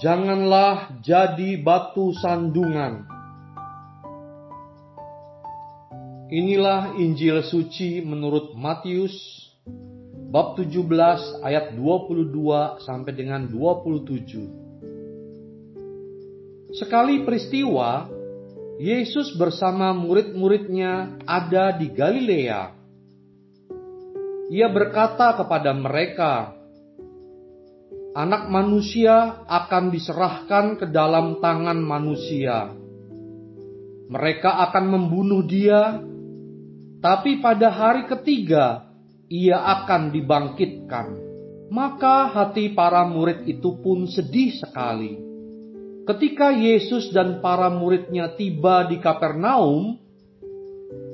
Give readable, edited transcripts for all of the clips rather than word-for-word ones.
Janganlah jadi batu sandungan. Inilah Injil suci menurut Matius bab 17 ayat 22 sampai dengan 27. Sekali peristiwa, Yesus bersama murid-muridnya ada di Galilea. Ia berkata kepada mereka, Anak manusia akan diserahkan ke dalam tangan manusia. Mereka akan membunuh dia, tapi pada hari ketiga ia akan dibangkitkan. Maka hati para murid itu pun sedih sekali. Ketika Yesus dan para muridnya tiba di Kapernaum,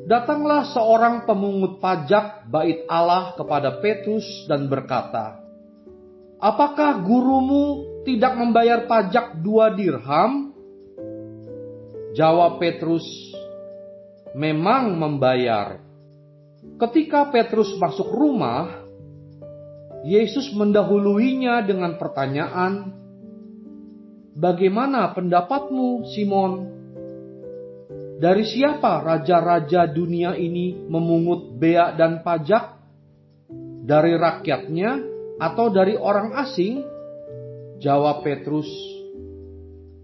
datanglah seorang pemungut pajak bait Allah kepada Petrus dan berkata, Apakah gurumu tidak membayar pajak 2 dirham? Jawab Petrus, Memang membayar. Ketika Petrus masuk rumah, Yesus mendahuluinya dengan pertanyaan, Bagaimana pendapatmu, Simon? Dari siapa raja-raja dunia ini memungut bea dan pajak? Dari rakyatnya atau dari orang asing? Jawab Petrus,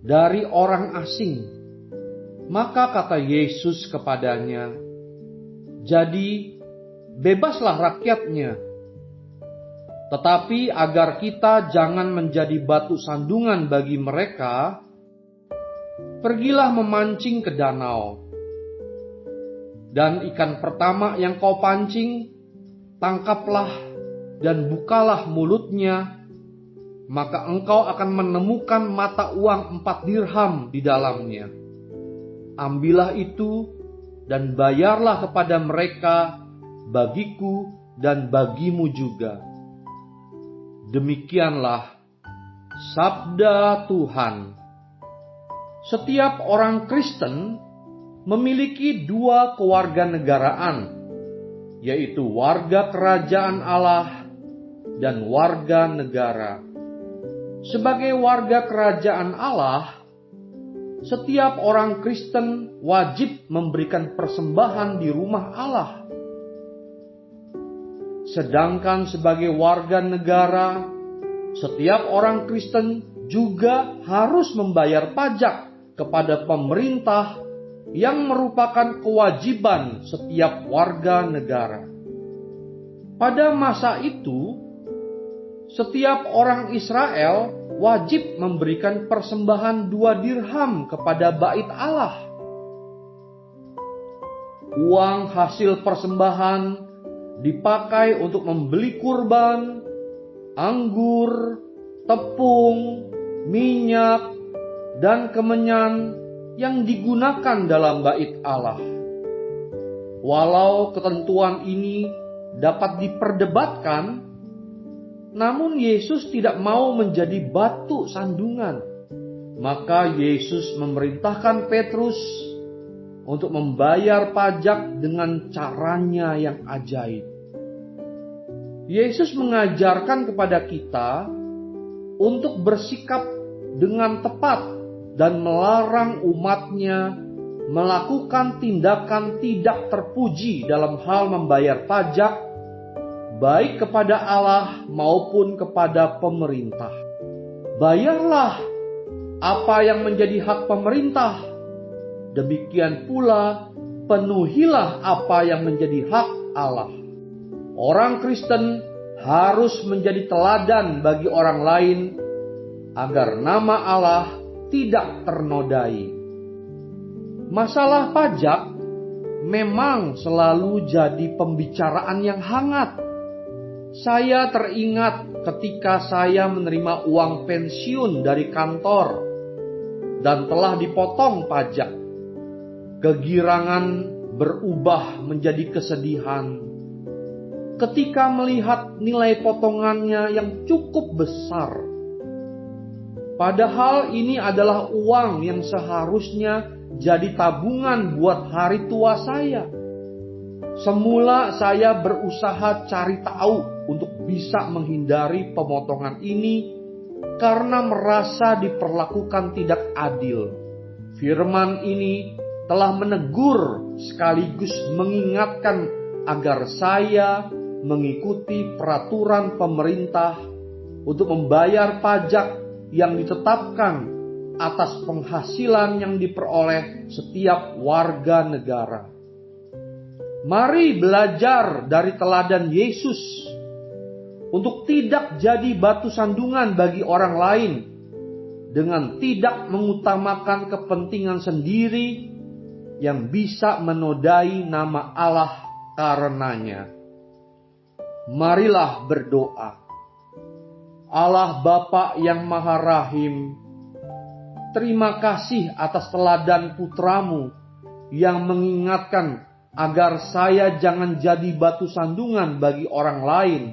Dari orang asing. Maka kata Yesus kepadanya, Jadi bebaslah rakyatnya. Tetapi agar kita jangan menjadi batu sandungan bagi mereka, pergilah memancing ke danau. Dan ikan pertama yang kau pancing, tangkaplah dan bukalah mulutnya, maka engkau akan menemukan mata uang 4 dirham di dalamnya. Ambillah itu dan bayarlah kepada mereka, bagiku dan bagimu juga. Demikianlah sabda Tuhan. Setiap orang Kristen memiliki 2 kewarganegaraan, yaitu warga kerajaan Allah dan warga negara. Sebagai warga kerajaan Allah, setiap orang Kristen wajib memberikan persembahan di rumah Allah. Sedangkan sebagai warga negara, setiap orang Kristen juga harus membayar pajak kepada pemerintah yang merupakan kewajiban setiap warga negara. Pada masa itu, setiap orang Israel wajib memberikan persembahan 2 dirham kepada bait Allah. Uang hasil persembahan dipakai untuk membeli kurban, anggur, tepung, minyak, dan kemenyan yang digunakan dalam bait Allah. Walau ketentuan ini dapat diperdebatkan, namun Yesus tidak mau menjadi batu sandungan. Maka Yesus memerintahkan Petrus untuk membayar pajak dengan caranya yang ajaib. Yesus mengajarkan kepada kita untuk bersikap dengan tepat dan melarang umatnya melakukan tindakan tidak terpuji dalam hal membayar pajak, baik kepada Allah maupun kepada pemerintah. Bayarlah apa yang menjadi hak pemerintah, demikian pula penuhilah apa yang menjadi hak Allah. Orang Kristen harus menjadi teladan bagi orang lain agar nama Allah tidak ternodai. Masalah pajak memang selalu jadi pembicaraan yang hangat. Saya teringat ketika saya menerima uang pensiun dari kantor dan telah dipotong pajak. Kegirangan berubah menjadi kesedihan ketika melihat nilai potongannya yang cukup besar. Padahal ini adalah uang yang seharusnya jadi tabungan buat hari tua saya. Semula saya berusaha cari tahu untuk bisa menghindari pemotongan ini karena merasa diperlakukan tidak adil. Firman ini telah menegur sekaligus mengingatkan agar saya mengikuti peraturan pemerintah untuk membayar pajak yang ditetapkan atas penghasilan yang diperoleh setiap warga negara. Mari belajar dari teladan Yesus untuk tidak jadi batu sandungan bagi orang lain dengan tidak mengutamakan kepentingan sendiri yang bisa menodai nama Allah karenanya. Marilah berdoa. Allah Bapa yang Maha Rahim, terima kasih atas teladan putramu yang mengingatkan agar saya jangan jadi batu sandungan bagi orang lain,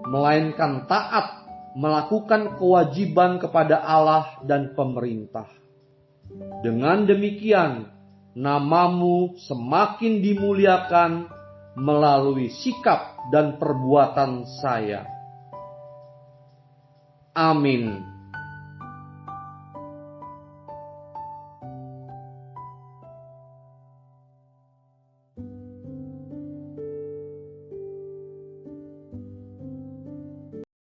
melainkan taat melakukan kewajiban kepada Allah dan pemerintah. Dengan demikian, namamu semakin dimuliakan melalui sikap dan perbuatan saya. Amin.